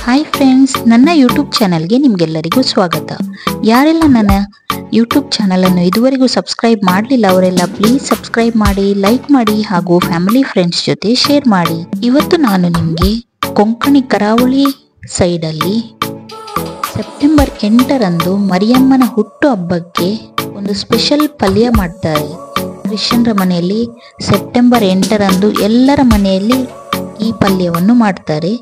Hi friends, ನನ್ನ YouTube ಚಾನಲ್ಗೆ ನಿಮಗೆಲ್ಲರಿಗೂ ಸ್ವಾಗತ. ಯಾರೆಲ್ಲ ನನ್ನ ಯೂಟ್ಯೂಬ್ ಚಾನಲನ್ನು ಇದುವರೆಗೂ ಸಬ್ಸ್ಕ್ರೈಬ್ ಮಾಡಲಿಲ್ಲ ಅವರೆಲ್ಲ ಪ್ಲೀಸ್ ಸಬ್ಸ್ಕ್ರೈಬ್ ಮಾಡಿ, ಲೈಕ್ ಮಾಡಿ ಹಾಗೂ ಫ್ಯಾಮಿಲಿ ಫ್ರೆಂಡ್ಸ್ ಜೊತೆ ಶೇರ್ ಮಾಡಿ. ಇವತ್ತು ನಾನು ನಿಮಗೆ ಕೊಂಕಣಿ ಕರಾವಳಿ ಸೈಡಲ್ಲಿ ಸೆಪ್ಟೆಂಬರ್ 8ರಂದು ಮರಿಯಮ್ಮನ ಹುಟ್ಟು ಹಬ್ಬಕ್ಕೆ ಒಂದು ಸ್ಪೆಷಲ್ ಪಲ್ಯ ಮಾಡ್ತಾರೆ. ಕ್ರಿಶ್ಚಿಯನ್ರ ಮನೆಯಲ್ಲಿ ಸೆಪ್ಟೆಂಬರ್ 8ರಂದು ಎಲ್ಲರ ಮನೆಯಲ್ಲಿ ಈ ಪಲ್ಯವನ್ನು ಮಾಡ್ತಾರೆ.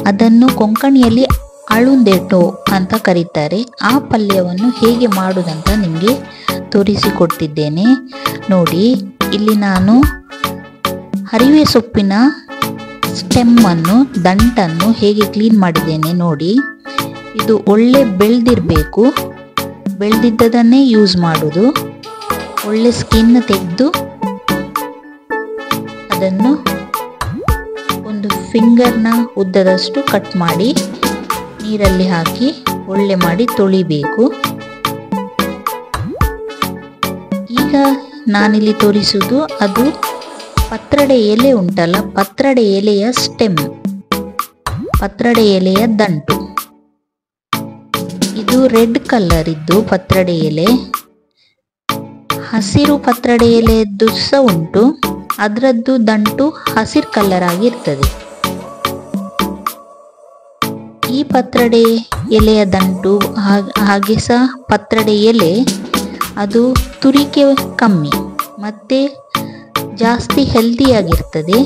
ಅದನ್ನು ಕೊಂಕಣಿಯಲ್ಲಿ ಅಳುಂದೇಟೋ ಅಂತ ಕರೀತಾರೆ. ಆ ಪಲ್ಯವನ್ನು ಹೇಗೆ ಮಾಡುವುದಂತ ನಿಮಗೆ ತೋರಿಸಿಕೊಡ್ತಿದ್ದೇನೆ ನೋಡಿ. ಇಲ್ಲಿ ನಾನು ಹರಿವೆ ಸೊಪ್ಪಿನ ಸ್ಟೆಮ್ಮನ್ನು, ದಂಟನ್ನು ಹೇಗೆ ಕ್ಲೀನ್ ಮಾಡಿದ್ದೇನೆ ನೋಡಿ. ಇದು ಒಳ್ಳೆ ಬೆಳೆದಿರಬೇಕು, ಬೆಳೆದಿದ್ದದನ್ನೇ ಯೂಸ್ ಮಾಡೋದು. ಒಳ್ಳೆ ಸ್ಕಿನ್ ತೆಗೆದು ಅದನ್ನು ಒಂದು ಫಿಂಗರ್ನ ಉದ್ದದಷ್ಟು ಕಟ್ ಮಾಡಿ ನೀರಲ್ಲಿ ಹಾಕಿ ಒಳ್ಳೆ ಮಾಡಿ ತೊಳಿಬೇಕು. ಈಗ ನಾನಿಲ್ಲಿ ತೋರಿಸುವುದು ಅದು ಪತ್ರಡೆ ಎಲೆ ಉಂಟಲ್ಲ, ಪತ್ರಡೆ ಎಲೆಯ ಸ್ಟೆಮ್, ಪತ್ರಡೆ ಎಲೆಯ ದಂಟು. ಇದು ರೆಡ್ ಕಲರ್ ಇದ್ದು ಪತ್ರಡೆ ಎಲೆ. ಹಸಿರು ಪತ್ರಡೆ ಎಲೆಯದ್ದು ಸಹ ಉಂಟು, ಅದರದ್ದು ದಂಟು ಹಸಿರು ಕಲರ್ ಆಗಿರ್ತದೆ. ಈ ಪತ್ರಡೆ ಎಲೆಯ ದಂಟು ಹಾಗೆ ಸಹ ಪತ್ರಡೆ ಎಲೆ ಅದು ತುರಿಕೆ ಕಮ್ಮಿ ಮತ್ತೆ ಜಾಸ್ತಿ ಹೆಲ್ದಿಯಾಗಿರ್ತದೆ.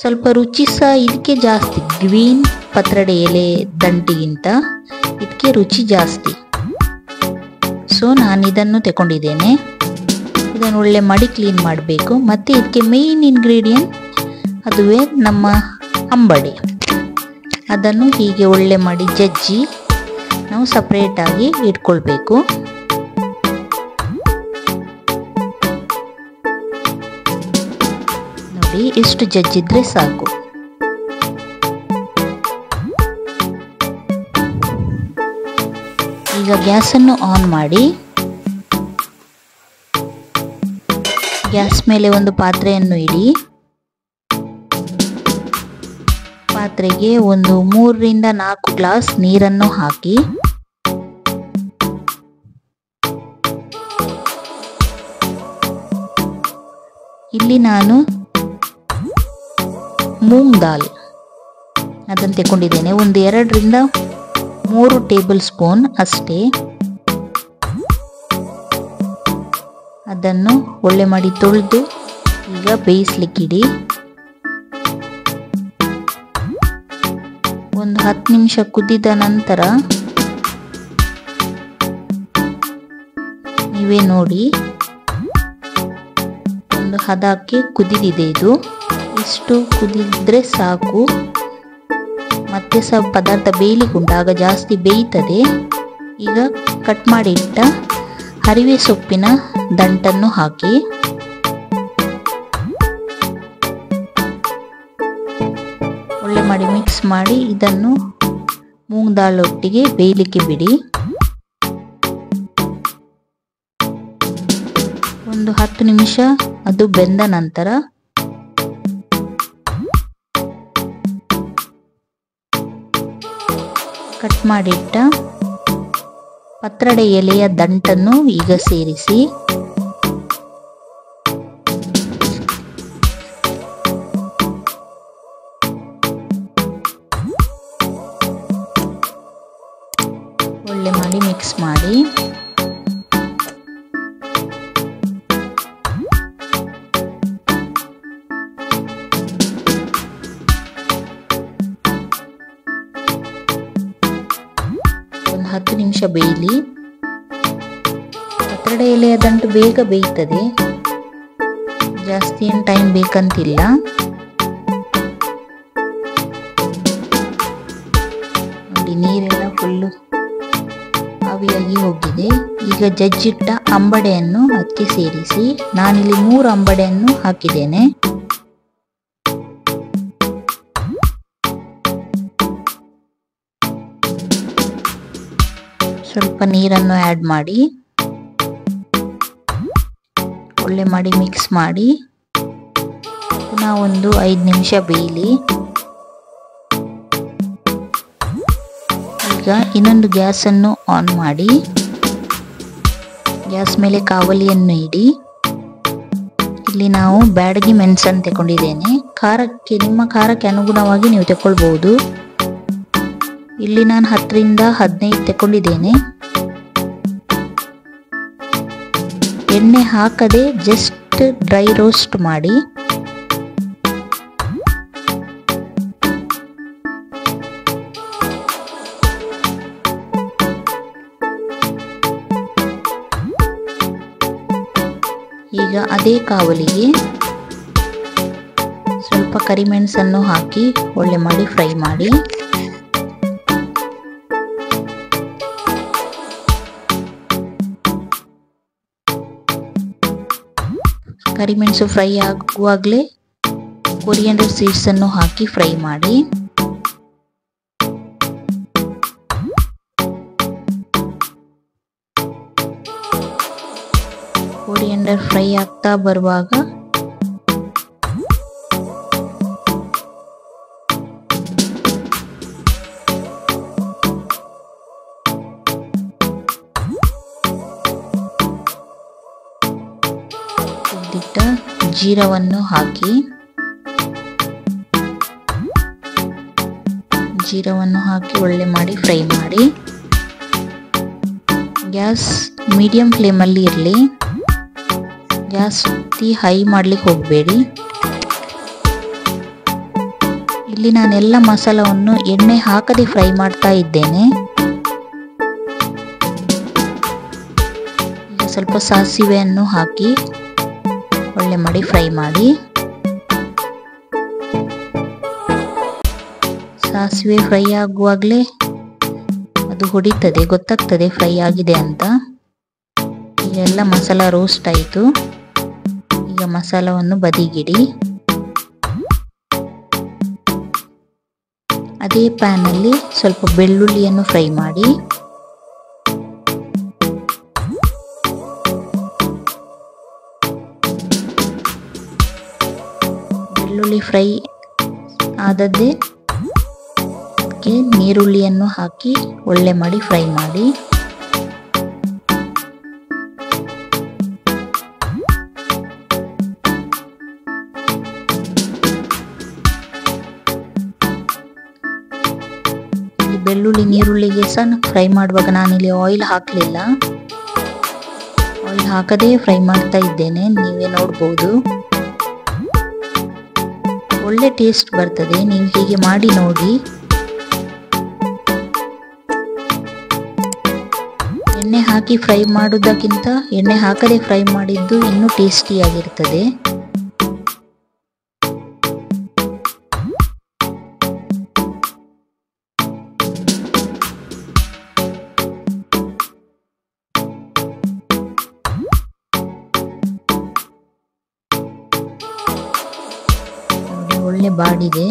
ಸ್ವಲ್ಪ ರುಚಿ ಸಹ ಇದಕ್ಕೆ ಜಾಸ್ತಿ, ಗ್ರೀನ್ ಪತ್ರಡೆ ಎಲೆ ದಂಟಿಗಿಂತ ಇದಕ್ಕೆ ರುಚಿ ಜಾಸ್ತಿ. ಸೊ ನಾನು ಇದನ್ನು ತಗೊಂಡಿದ್ದೇನೆ. ಇದನ್ನು ಒಳ್ಳೆ ಮಾಡಿ ಕ್ಲೀನ್ ಮಾಡಬೇಕು. ಮತ್ತು ಇದಕ್ಕೆ ಮೇನ್ ಇಂಗ್ರೀಡಿಯೆಂಟ್ ಅದುವೇ ನಮ್ಮ ಅಂಬಡೆ. ಅದನ್ನು ಹೀಗೆ ಒಳ್ಳೆ ಮಾಡಿ ಜಜ್ಜಿ ನಾವು ಸಪ್ರೇಟಾಗಿ ಇಟ್ಕೊಳ್ಬೇಕು. ನೋಡಿ, ಇಷ್ಟು ಜಜ್ಜಿದ್ರೆ ಸಾಕು. ಈಗ ಗ್ಯಾಸನ್ನು ಆನ್ ಮಾಡಿ ಗ್ಯಾಸ್ ಮೇಲೆ ಒಂದು ಪಾತ್ರೆಯನ್ನು ಇಡಿ. ಪಾತ್ರೆಗೆ ಒಂದು 3 ರಿಂದ 4 ಗ್ಲಾಸ್ ನೀರನ್ನು ಹಾಕಿ ಇಲ್ಲಿ ನಾನು ಮೂಂಗ್ ದಾಲ್ ಅದನ್ನು ತಗೊಂಡಿದ್ದೇನೆ. ಒಂದು 2 ರಿಂದ 3 ಟೇಬಲ್ ಸ್ಪೂನ್ ಅಷ್ಟೇ. ಅದನ್ನು ಒಳ್ಳೆ ಮಾಡಿ ತೊಳೆದು ಈಗ ಬೇಯಿಸ್ಲಿಕ್ಕಿಡಿ. ಒಂದು 10 ನಿಮಿಷ ಕುದಿದ ನಂತರ ನೀವೇ ನೋಡಿ, ಒಂದು ಹದಕ್ಕೆ ಕುದಿದಿದೆ. ಇದು ಇಷ್ಟು ಕುದಿದ್ರೆ ಸಾಕು. ಮತ್ತೆ ಸಹ ಪದಾರ್ಥ ಬೇಯಲಿಕ್ಕುಂಟು, ಆಗ ಜಾಸ್ತಿ ಬೇಯ್ತದೆ. ಈಗ ಕಟ್ ಮಾಡಿ ಇಟ್ಟ ಹರಿವೆ ಸೊಪ್ಪಿನ ದಂಟನ್ನು ಹಾಕಿ ಒಳ್ಳೆ ಮಾಡಿ ಮಿಕ್ಸ್ ಮಾಡಿ ಇದನ್ನು ಮೂಂಗ್ ದಾಲ್ ಒಟ್ಟಿಗೆ ಬೇಯಲಿಕ್ಕೆ ಬಿಡಿ. ಒಂದು 10 ನಿಮಿಷ ಅದು ಬೆಂದ ನಂತರ ಕಟ್ ಮಾಡಿಟ್ಟ ಪತ್ರಡೆ ಎಲೆಯ ದಂಟನ್ನು ಈಗ ಸೇರಿಸಿ ಒಳ್ಳೆ ಮಾಡಿ ಮಿಕ್ಸ್ ಮಾಡಿ ಒಂದು 10 ನಿಮಿಷ ಬೇಯಲಿ. ಪತ್ರಡೆ ಎಲೆಯ ದಂಟು ಬೇಗ ಬೇಯ್ತದೆ, ಜಾಸ್ತಿ ಏನು ಟೈಮ್ ಬೇಕಂತಿಲ್ಲ. ನೋಡಿ, ನೀರೆಲ್ಲ ಫುಲ್ಲು ಆವಿಯಾಗಿ ಹೋಗಿದೆ. ಈಗ ಜಜ್ಜಿಟ್ಟ ಅಂಬಡೆಯನ್ನು ಅದಕ್ಕೆ ಸೇರಿಸಿ. ನಾನಿಲ್ಲಿ 3 ಅಂಬಡೆಯನ್ನು ಹಾಕಿದ್ದೇನೆ. ಸ್ವಲ್ಪ ನೀರನ್ನು ಆ್ಯಡ್ ಮಾಡಿ ಒಳ್ಳೆ ಮಾಡಿ ಮಿಕ್ಸ್ ಮಾಡಿ ಪುನಃ ಒಂದು 5 ನಿಮಿಷ ಬೇಯಲಿ. ಈಗ ಇನ್ನೊಂದು ಗ್ಯಾಸ್ ಅನ್ನು ಆನ್ ಮಾಡಿ ಗ್ಯಾಸ್ ಮೇಲೆ ಕಾವಲಿಯನ್ನು ಇಡಿ. ಇಲ್ಲಿ ನಾವು ಬ್ಯಾಡಗಿ ಮೆಣಸನ್ನು ತಗೊಂಡಿದ್ದೇನೆ. ನಿಮ್ಮ ಖಾರಕ್ಕೆ ಅನುಗುಣವಾಗಿ ನೀವು ತಗೊಳ್ಬಹುದು. ಇಲ್ಲಿ ನಾನು 10 ರಿಂದ 15 ತಗೊಂಡಿದ್ದೇನೆ. ಎಣ್ಣೆ ಹಾಕದೆ ಜಸ್ಟ್ ಡ್ರೈ ರೋಸ್ಟ್ ಮಾಡಿ. ಈಗ ಅದೇ ಕಾವಲಿಗೆ ಸ್ವಲ್ಪ ಕರಿಮೆಣಸನ್ನು ಹಾಕಿ ಒಳ್ಳೆ ಮಾಡಿ ಫ್ರೈ ಮಾಡಿ. ಕರಿಮೆಣಸು ಫ್ರೈ ಆಗುವಾಗಲೇ ಕೊರಿಯಂಡರ್ ಸೀಡ್ಸ್ ಅನ್ನು ಹಾಕಿ ಫ್ರೈ ಮಾಡಿ. ಕೊರಿಯಂಡರ್ ಫ್ರೈ ಆಗ್ತಾ ಬರುವಾಗ ಜೀರವನ್ನು ಹಾಕಿ ಒಳ್ಳೆ ಮಾಡಿ ಫ್ರೈ ಮಾಡಿ. ಗ್ಯಾಸ್ ಮೀಡಿಯಂ ಫ್ಲೇಮಲ್ಲಿ ಇರಲಿ. ಗ್ಯಾಸ್ ಹೈ ಮಾಡ್ಲಿಕ್ಕೆ ಹೋಗಬೇಡಿ. ಇಲ್ಲಿ ನಾನೆಲ್ಲ ಮಸಾಲವನ್ನು ಎಣ್ಣೆ ಹಾಕದೆ ಫ್ರೈ ಮಾಡ್ತಾ ಇದ್ದೇನೆ. ಈಗ ಸ್ವಲ್ಪ ಸಾಸಿವೆಯನ್ನು ಹಾಕಿ ಒಳ್ಳೆ ಮಾಡಿ ಫ್ರೈ ಮಾಡಿ. ಸಾಸಿವೆ ಫ್ರೈ ಆಗುವಾಗಲೇ ಅದು ಹೊಡಿತದೆ, ಗೊತ್ತಾಗ್ತದೆ ಫ್ರೈ ಆಗಿದೆ ಅಂತ. ಈಗ ಎಲ್ಲ ಮಸಾಲ ರೋಸ್ಟ್ ಆಯಿತು. ಈಗ ಮಸಾಲವನ್ನು ಬದಿಗಿಡಿ. ಅದೇ ಪ್ಯಾನಲ್ಲಿ ಸ್ವಲ್ಪ ಬೆಳ್ಳುಳ್ಳಿಯನ್ನು ಫ್ರೈ ಮಾಡಿ. ಬೆಳ್ಳುಳ್ಳಿ ಫ್ರೈ ಆದದ್ದೇ ಅದಕ್ಕೆ ನೀರುಳ್ಳಿಯನ್ನು ಹಾಕಿ ಒಳ್ಳೆ ಮಾಡಿ ಫ್ರೈ ಮಾಡಿ. ಬೆಳ್ಳುಳ್ಳಿ ನೀರುಳ್ಳಿಗೆ ಸಹ ಫ್ರೈ ಮಾಡುವಾಗ ನಾನಿಲ್ಲಿ ಆಯಿಲ್ ಹಾಕಲಿಲ್ಲ. ಆಯಿಲ್ ಹಾಕದೇ ಫ್ರೈ ಮಾಡ್ತಾ ಇದ್ದೇನೆ. ನೀವೇ ನೋಡ್ಬೋದು, ಒಳ್ಳೆ ಟೇಸ್ಟ್ ಬರ್ತದೆ. ನೀವು ಹೀಗೆ ಮಾಡಿ ನೋಡಿ. ಎಣ್ಣೆ ಹಾಕಿ ಫ್ರೈ ಮಾಡೋದಕ್ಕಿಂತ ಎಣ್ಣೆ ಹಾಕದೆ ಫ್ರೈ ಮಾಡಿದ್ದು ಇನ್ನೂ ಟೇಸ್ಟಿಯಾಗಿರ್ತದೆ. ಒಳ್ಳೆ ಬಾಡಿದೆ.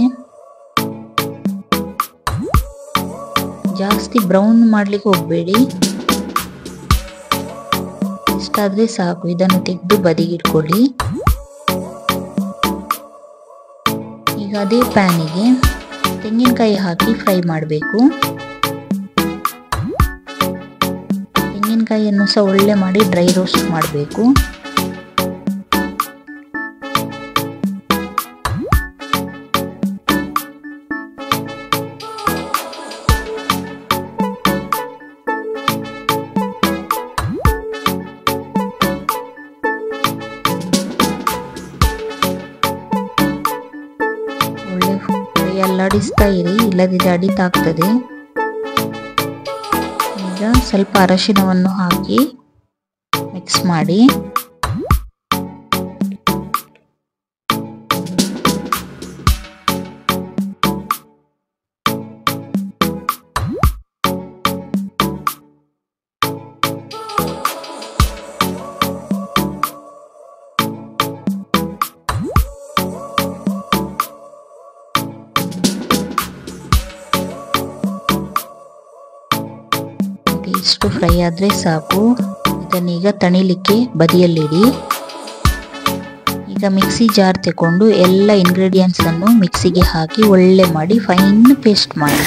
ಜಾಸ್ತಿ ಬ್ರೌನ್ ಮಾಡ್ಲಿಕ್ಕೆ ಹೋಗಬೇಡಿ. ಇಷ್ಟಾದ್ರೆ ಸಾಕು. ಇದನ್ನು ತೆಗೆದು ಬದಿಗಿಟ್ಕೊಳ್ಳಿ. ಈಗ ಅದೇ ಪ್ಯಾನಿಗೆ ತೆಂಗಿನಕಾಯಿ ಹಾಕಿ ಫ್ರೈ ಮಾಡಬೇಕು. ತೆಂಗಿನಕಾಯಿಯನ್ನು ಸಹ ಒಳ್ಳೆ ಮಾಡಿ ಡ್ರೈ ರೋಸ್ಟ್ ಮಾಡಬೇಕು. ಅಲ್ಲಾಡಿಸ್ತಾ ಇರಿ, ಇಲ್ಲದಿದ್ದರೆ ಅಡಿತಾಗ್ತದೆ. ಈಗ ಸ್ವಲ್ಪ ಅರಶಿನವನ್ನು ಹಾಕಿ ಮಿಕ್ಸ್ ಮಾಡಿ. ಇಷ್ಟು ಫ್ರೈ ಆದರೆ ಸಾಕು. ಇದನ್ನೀಗ ತಣಿಲಿಕ್ಕೆ ಬದಿಯಲ್ಲಿಡಿ. ಈಗ ಮಿಕ್ಸಿ ಜಾರ್ ತಗೊಂಡು ಎಲ್ಲ ಇಂಗ್ರೀಡಿಯೆಂಟ್ಸ್ ಅನ್ನು ಮಿಕ್ಸಿಗೆ ಹಾಕಿ ಒಳ್ಳೆ ಮಾಡಿ ಫೈನ್ ಪೇಸ್ಟ್ ಮಾಡಿ.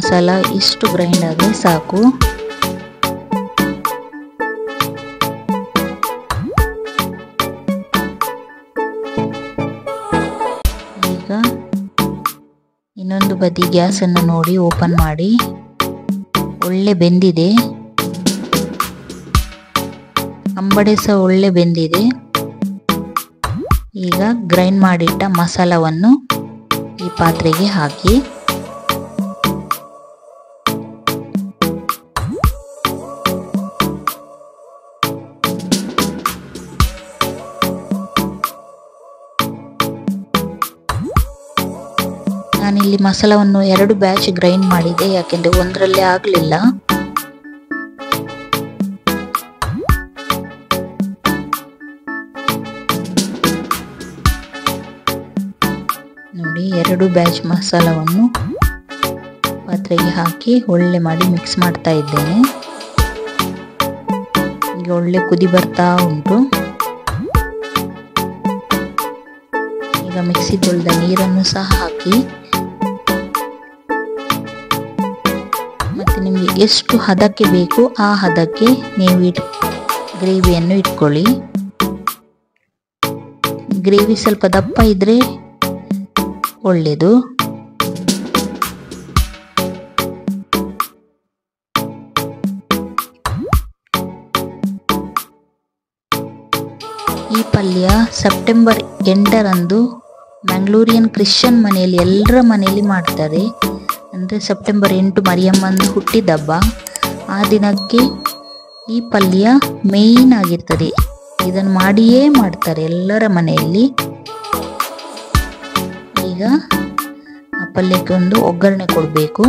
ಮಸಾಲ ಇಷ್ಟು ಗ್ರೈಂಡ್ ಆದರೆ ಸಾಕು. ಈಗ ಇನ್ನೊಂದು ಬದಿ ಗ್ಯಾಸನ್ನು ನೋಡಿ ಓಪನ್ ಮಾಡಿ. ಒಳ್ಳೆ ಬೆಂದಿದೆ, ಅಂಬಡೆ ಸಹ ಒಳ್ಳೆ ಬೆಂದಿದೆ. ಈಗ ಗ್ರೈಂಡ್ ಮಾಡಿಟ್ಟ ಮಸಾಲವನ್ನು ಈ ಪಾತ್ರೆಗೆ ಹಾಕಿ ನಾನಿಲ್ಲಿ ಮಸಾಲವನ್ನು 2 ಬ್ಯಾಚ್ ಗ್ರೈಂಡ್ ಮಾಡಿದೆ, ಯಾಕೆಂದ್ರೆ ಒಂದರಲ್ಲೇ ಆಗಲಿಲ್ಲ. ನೋಡಿ 2 ಬ್ಯಾಚ್ ಮಸಾಲವನ್ನು ಪಾತ್ರೆಗೆ ಹಾಕಿ ಒಳ್ಳೆ ಮಾಡಿ ಮಿಕ್ಸ್ ಮಾಡ್ತಾ ಇದ್ದೇನೆ. ಈಗ ಒಳ್ಳೆ ಕುದಿ ಬರ್ತಾ ಉಂಟು. ಈಗ ಮಿಕ್ಸಿ ತೊಳೆದ ನೀರನ್ನು ಸಹ ಹಾಕಿ ಮತ್ತೆ ನಿಮಗೆ ಎಷ್ಟು ಹದಕ್ಕೆ ಬೇಕು ಆ ಹದಕ್ಕೆ ನೀವು ಗ್ರೇವಿಯನ್ನು ಇಟ್ಕೊಳ್ಳಿ. ಗ್ರೇವಿ ಸ್ವಲ್ಪ ದಪ್ಪ ಇದ್ರೆ ಒಳ್ಳೆಯದು. ಈ ಪಲ್ಯ ಸೆಪ್ಟೆಂಬರ್ 8ರಂದು ಮಂಗಳೂರಿಯನ್ ಕ್ರಿಶ್ಚಿಯನ್ ಮನೆಯಲ್ಲಿ ಎಲ್ಲರ ಮನೆಯಲ್ಲಿ ಮಾಡ್ತಾರೆ. ಅಂದರೆ ಸೆಪ್ಟೆಂಬರ್ 8 ಮರಿಯಮ್ಮನ ಹುಟ್ಟಿದಬ್ಬ. ಆ ದಿನಕ್ಕೆ ಈ ಪಲ್ಯ ಮೇಯ್ನ್ ಆಗಿರ್ತದೆ. ಇದನ್ನು ಮಾಡಿಯೇ ಮಾಡ್ತಾರೆ ಎಲ್ಲರ ಮನೆಯಲ್ಲಿ. ಈಗ ಆ ಪಲ್ಯಕ್ಕೆ ಒಂದು ಒಗ್ಗರಣೆ ಕೊಡಬೇಕು.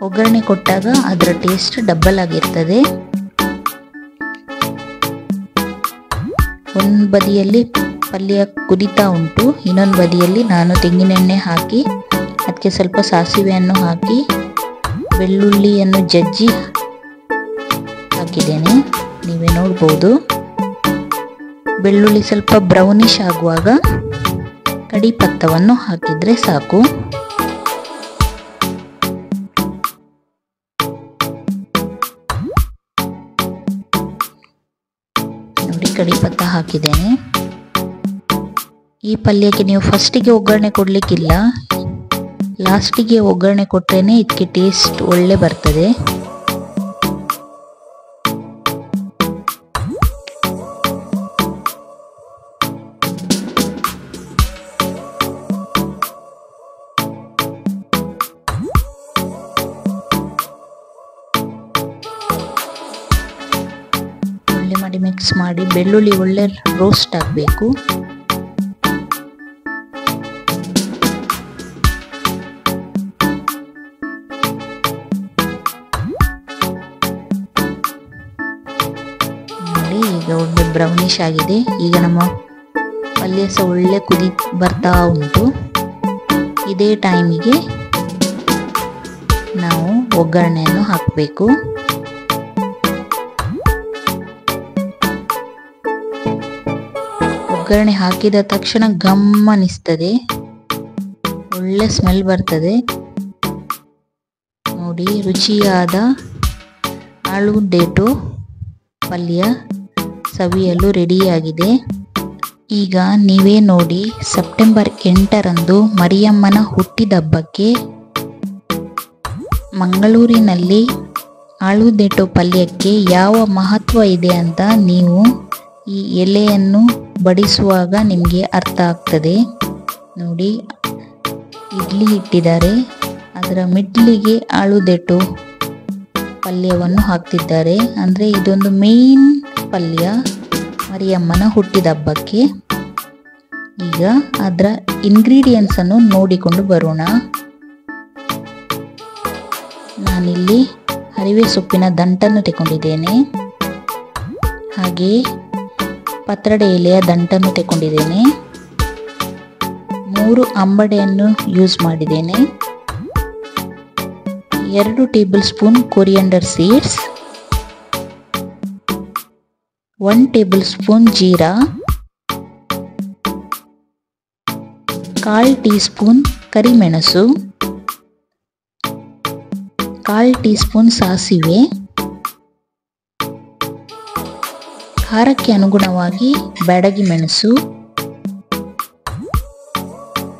ಒಗ್ಗರಣೆ ಕೊಟ್ಟಾಗ ಅದರ ಟೇಸ್ಟ್ ಡಬಲ್ ಆಗಿರ್ತದೆ. ಒಂದು ಬದಿಯಲ್ಲಿ ಪಲ್ಯ ಕುದೀತಾ ಉಂಟು, ಇನ್ನೊಂದು ಬದಿಯಲ್ಲಿ ನಾನು ತೆಂಗಿನೆಣ್ಣೆ ಹಾಕಿ ಅದಕ್ಕೆ ಸ್ವಲ್ಪ ಸಾಸಿವೆಯನ್ನು ಹಾಕಿ ಬೆಳ್ಳುಳ್ಳಿಯನ್ನು ಜಜ್ಜಿ ಹಾಕಿದ್ದೇನೆ. ನೀವೇ ನೋಡ್ಬೋದು. ಬೆಳ್ಳುಳ್ಳಿ ಸ್ವಲ್ಪ ಬ್ರೌನಿಶ್ ಆಗುವಾಗ ಕಡಿಪತ್ತವನ್ನು ಹಾಕಿದ್ರೆ ಸಾಕು. ನೋಡಿ ಕಡಿಪತ್ತ ಹಾಕಿದ್ದೇನೆ. ಈ ಪಲ್ಯಕ್ಕೆ ನೀವು ಫಸ್ಟಿಗೆ ಒಗ್ಗರಣೆ ಕೊಡಲಿಕ್ಕಿಲ್ಲ, ಲಾಸ್ಟಿಗೆ ಒಗ್ಗರಣೆ ಕೊಟ್ಟರೇನೆ ಇದಕ್ಕೆ ಟೇಸ್ಟ್ ಒಳ್ಳೆ ಬರ್ತದೆ. ಒಳ್ಳೆ ಮಾಡಿ ಮಿಕ್ಸ್ ಮಾಡಿ ಬೆಳ್ಳುಳ್ಳಿ ಒಳ್ಳೆ ರೋಸ್ಟ್ ಆಗಬೇಕು. ಈಗ ಒಳ್ಳೆ ಬ್ರೌನಿಶ್ ಆಗಿದೆ. ಈಗ ನಮ್ಮ ಪಲ್ಯ ಸಹ ಒಳ್ಳೆ ಕುದಿ ಬರ್ತಾ ಉಂಟು. ಇದೇ ಟೈಮಿಗೆ ನಾವು ಒಗ್ಗರಣೆಯನ್ನು ಹಾಕಬೇಕು. ಒಗ್ಗರಣೆ ಹಾಕಿದ ತಕ್ಷಣ ಗಮ್ಮನಿಸ್ತದೆ, ಒಳ್ಳೆ ಸ್ಮೆಲ್ ಬರ್ತದೆ. ನೋಡಿ ರುಚಿಯಾದ ಆಲೂಗೆಡ್ಡೆ ಪಲ್ಯ ಸವಿಯಲು ರೆಡಿಯಾಗಿದೆ. ಈಗ ನೀವೇ ನೋಡಿ, ಸೆಪ್ಟೆಂಬರ್ 8ರಂದು ಮರಿಯಮ್ಮನ ಹುಟ್ಟಿದಬ್ಬಕ್ಕೆ ಮಂಗಳೂರಿನಲ್ಲಿ ಆಲೂಗೆಡ್ಡೆ ಪಲ್ಯಕ್ಕೆ ಯಾವ ಮಹತ್ವ ಇದೆ ಅಂತ ನೀವು ಈ ಎಲೆಯನ್ನು ಬಡಿಸುವಾಗ ನಿಮಗೆ ಅರ್ಥ ಆಗ್ತದೆ. ನೋಡಿ ಇಡ್ಲಿ ಇಟ್ಟಿದ್ದಾರೆ, ಅದರ ಮಿಡ್ಲಿಗೆ ಆಲೂಗೆಡ್ಡೆ ಪಲ್ಯವನ್ನು ಹಾಕ್ತಿದ್ದಾರೆ. ಅಂದರೆ ಇದೊಂದು ಮೇನ್ ಪಲ್ಯ ಮರಿಯಮ್ಮನ ಹುಟ್ಟಿದಬ್ಬಕ್ಕೆ. ಈಗ ಅದರ ಇಂಗ್ರೀಡಿಯೆಂಟ್ಸ್ ಅನ್ನು ನೋಡಿಕೊಂಡು ಬರೋಣ. ನಾನಿಲ್ಲಿ ಹರಿವೆ ಸೊಪ್ಪಿನ ದಂಟನ್ನು ತಗೊಂಡಿದ್ದೇನೆ, ಹಾಗೆ ಪತ್ರಡೆ ಎಲೆಯ ದಂಟನ್ನು ತಗೊಂಡಿದ್ದೇನೆ, 3 ಅಂಬಡೆಯನ್ನು ಯೂಸ್ ಮಾಡಿದ್ದೇನೆ, 2 table spoon coriander seeds, 1 table spoon jeera, 1/4 tea spoon ಕರಿಮೆಣಸು, 1/4 ಟೀ ಸ್ಪೂನ್ ಸಾಸಿವೆ, ಖಾರಕ್ಕೆ ಅನುಗುಣವಾಗಿ ಬ್ಯಾಡಗಿ ಮೆಣಸು,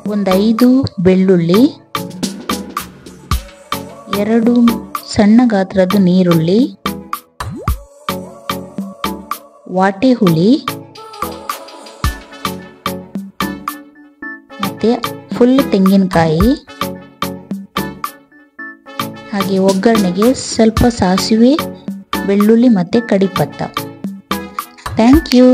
5 ಬೆಳ್ಳುಳ್ಳಿ, 2 ಸಣ್ಣ ಗಾತ್ರದ ನೀರುಳ್ಳಿ, ವಾಟೆ ಹುಳಿ ಮತ್ತೆ ಫುಲ್ ತೆಂಗಿನಕಾಯಿ, ಹಾಗೆ ಒಗ್ಗರಣೆಗೆ ಸ್ವಲ್ಪ ಸಾಸಿವೆ, ಬೆಳ್ಳುಳ್ಳಿ ಮತ್ತೆ ಕಡಿಪತ್ತ. Thank you.